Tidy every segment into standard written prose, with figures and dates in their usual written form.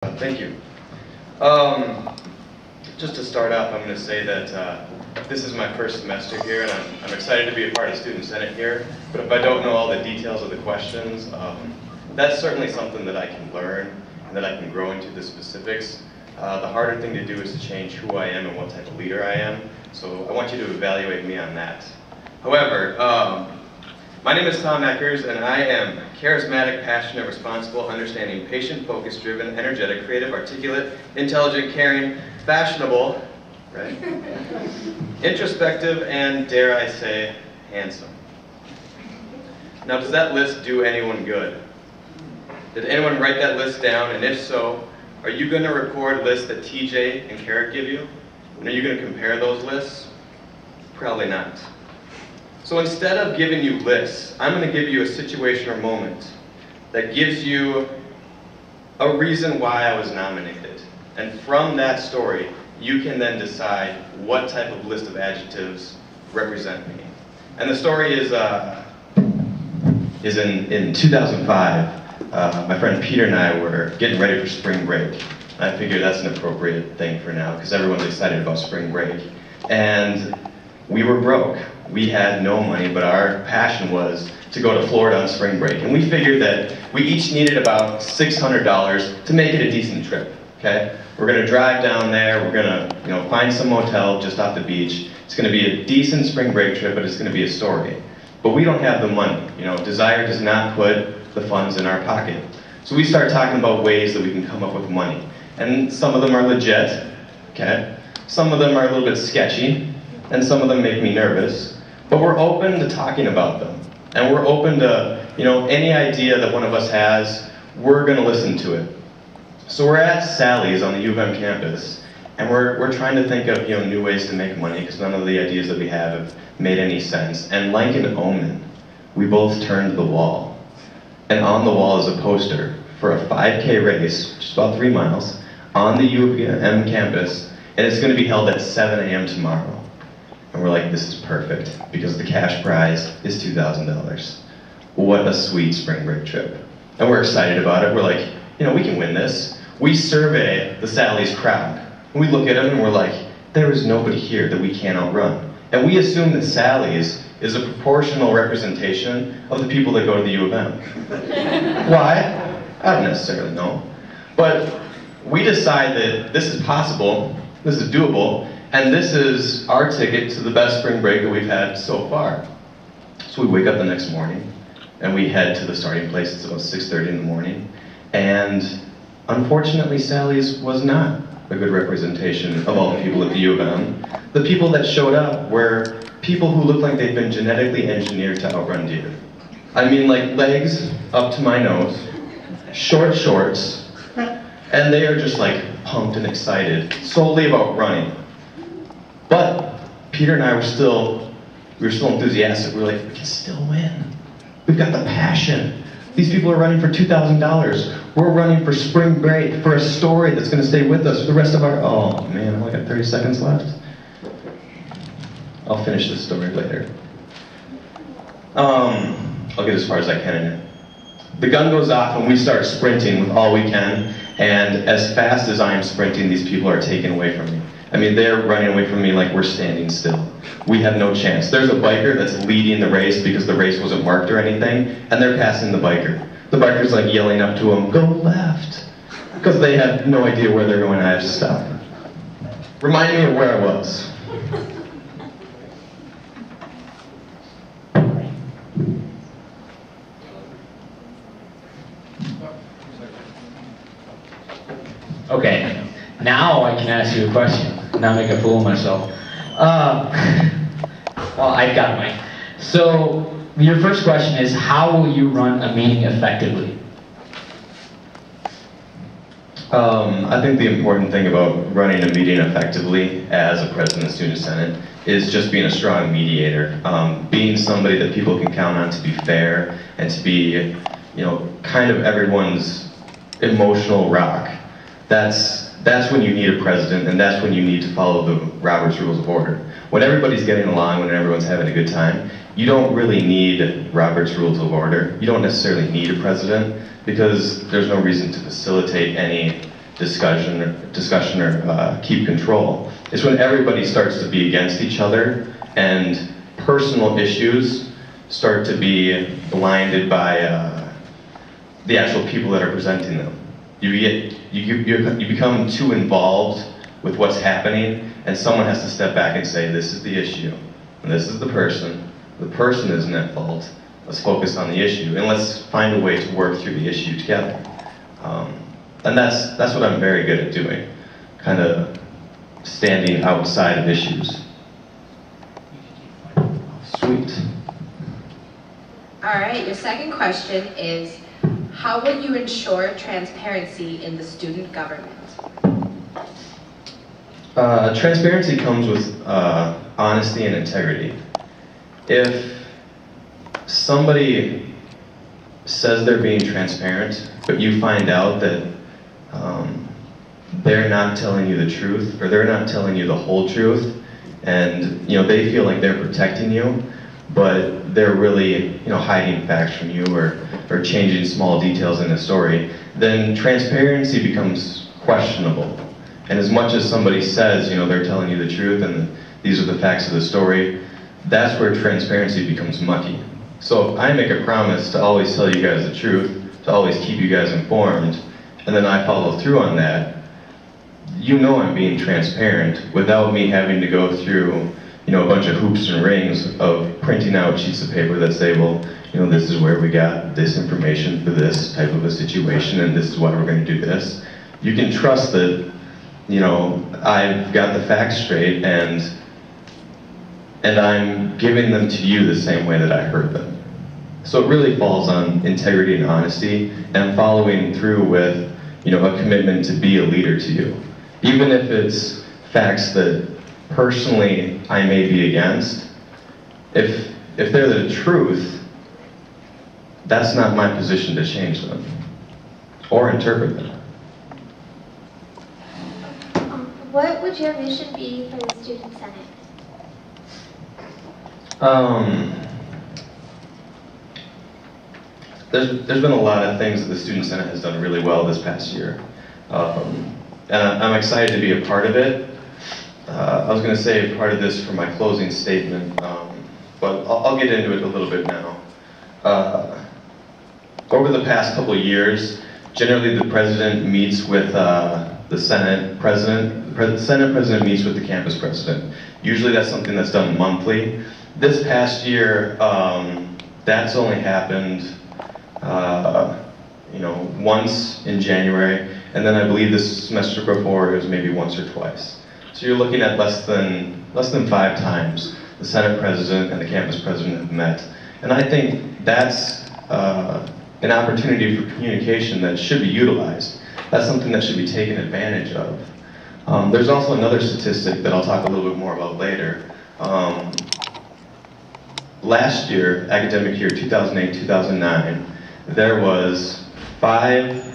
Thank you. Just to start off, I'm going to say that this is my first semester here, and I'm excited to be a part of Student Senate here. But if I don't know all the details of the questions, that's certainly something that I can learn and that I can grow into the specifics. The harder thing to do is to change who I am and what type of leader I am. So I want you to evaluate me on that. However, my name is Tom Ekers, and I am charismatic, passionate, responsible, understanding, patient, focused, driven, energetic, creative, articulate, intelligent, caring, fashionable, right? Introspective, and dare I say, handsome. Now, does that list do anyone good? Did anyone write that list down? And if so, are you going to record lists that TJ and Carrot give you? And are you going to compare those lists? Probably not. So instead of giving you lists, I'm going to give you a situation or moment that gives you a reason why I was nominated. And from that story, you can then decide what type of list of adjectives represent me. And the story is in 2005. My friend Peter and I were getting ready for spring break. I figured that's an appropriate thing for now because everyone's excited about spring break. And we were broke. We had no money, but our passion was to go to Florida on spring break. And we figured that we each needed about $600 to make it a decent trip, okay? We're gonna drive down there, we're gonna find some motel just off the beach. It's gonna be a decent spring break trip, but it's gonna be a story. But we don't have the money. Desire does not put the funds in our pocket. So we start talking about ways that we can come up with money. And some of them are legit, okay? Some of them are a little bit sketchy, and some of them make me nervous. But we're open to talking about them. And we're open to, any idea that one of us has, we're gonna listen to it. So we're at Sally's on the U of M campus, and we're trying to think of, new ways to make money, because none of the ideas that we have made any sense. And like an omen, we both turned to the wall. And on the wall is a poster for a 5K race, just about 3 miles, on the U of M campus, and it's gonna be held at 7 a.m. tomorrow. And we're like, this is perfect, because the cash prize is $2,000. What a sweet spring break trip. And we're excited about it. We're like, we can win this. We survey the Sally's crowd. And we look at them and we're like, there is nobody here that we can't outrun. And we assume that Sally's is a proportional representation of the people that go to the U of M. Why? I don't necessarily know. But we decide that this is possible, this is doable, and this is our ticket to the best spring break that we've had so far. So we wake up the next morning, and we head to the starting place. It's about 6:30 in the morning. And unfortunately, Sally's was not a good representation of all the people at the U of M. The people that showed up were people who looked like they'd been genetically engineered to outrun deer. I mean, like legs up to my nose, short shorts, and they are just like pumped and excited solely about running. But Peter and I were still enthusiastic. We were like, we can still win. We've got the passion. These people are running for $2,000. We're running for spring break, for a story that's going to stay with us for the rest of our, oh man, I've only got 30 seconds left. I'll finish this story later. I'll get as far as I can in it. The gun goes off and we start sprinting with all we can, and as fast as I am sprinting, these people are taken away from me. I mean, they're running away from me like we're standing still. We have no chance. There's a biker that's leading the race because the race wasn't marked or anything, and they're passing the biker. The biker's like yelling up to him, go left, because they have no idea where they're going. I have to stop. Remind me of where I was. Okay, now I can ask you a question, not make a fool of myself. Well, I got mine. So, your first question is, how will you run a meeting effectively? I think the important thing about running a meeting effectively as a president of the Student Senate is just being a strong mediator. Being somebody that people can count on to be fair and to be, kind of everyone's emotional rock. That's when you need a president, and that's when you need to follow the Robert's Rules of Order. When everybody's getting along, when everyone's having a good time, you don't really need Robert's Rules of Order. You don't necessarily need a president, because there's no reason to facilitate any discussion or keep control. It's when everybody starts to be against each other and personal issues start to be blinded by the actual people that are presenting them. You become too involved with what's happening, and someone has to step back and say, this is the issue, and this is the person. The person isn't at fault. Let's focus on the issue, and let's find a way to work through the issue together. And that's what I'm very good at doing, kind of standing outside of issues. Sweet. All right, your second question is, how will you ensure transparency in the student government? Transparency comes with honesty and integrity. If somebody says they're being transparent, but you find out that they're not telling you the truth, or they're not telling you the whole truth, and they feel like they're protecting you, but they're really hiding facts from you or changing small details in the story, then transparency becomes questionable. And as much as somebody says they're telling you the truth and these are the facts of the story, that's where transparency becomes mucky. So if I make a promise to always tell you guys the truth, to always keep you guys informed, and then I follow through on that, I'm being transparent without me having to go through a bunch of hoops and rings of printing out sheets of paper that say, well, this is where we got this information for this type of a situation, and this is why we're going to do this. You can trust that, I've got the facts straight, and I'm giving them to you the same way that I heard them. So it really falls on integrity and honesty, and following through with, a commitment to be a leader to you. Even if it's facts that personally I may be against, if they're the truth, that's not my position to change them or interpret them. What would your mission be for the Student Senate? There's been a lot of things that the Student Senate has done really well this past year. And I'm excited to be a part of it. I was going to say part of this for my closing statement, but I'll get into it a little bit now. Over the past couple of years, generally the president meets with the Senate president. The Senate president meets with the campus president. Usually that's something that's done monthly. This past year, that's only happened once in January, and then I believe this semester before it was maybe once or twice. So you're looking at less than 5 times the Senate president and the campus president have met. And I think that's an opportunity for communication that should be utilized. That's something that should be taken advantage of. There's also another statistic that I'll talk a little bit more about later. Last year, academic year 2008-2009, there was 5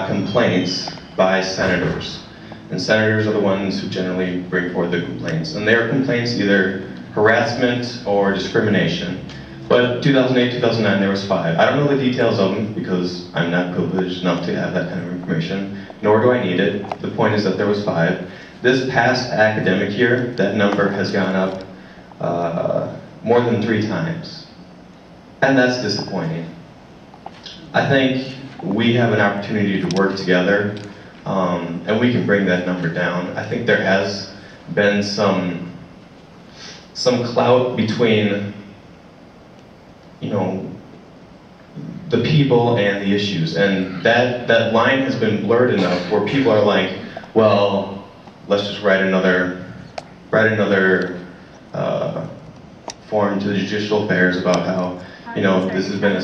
complaints by senators. And senators are the ones who generally bring forward the complaints. And their complaints either harassment or discrimination. But 2008-2009, there was 5. I don't know the details of them because I'm not privileged enough to have that kind of information, nor do I need it. The point is that there was 5. This past academic year, that number has gone up more than 3 times. And that's disappointing. I think we have an opportunity to work together, and we can bring that number down. I think there has been some clout between the people and the issues, and that line has been blurred enough where people are like, well, let's just write another form to the judicial affairs about how this has been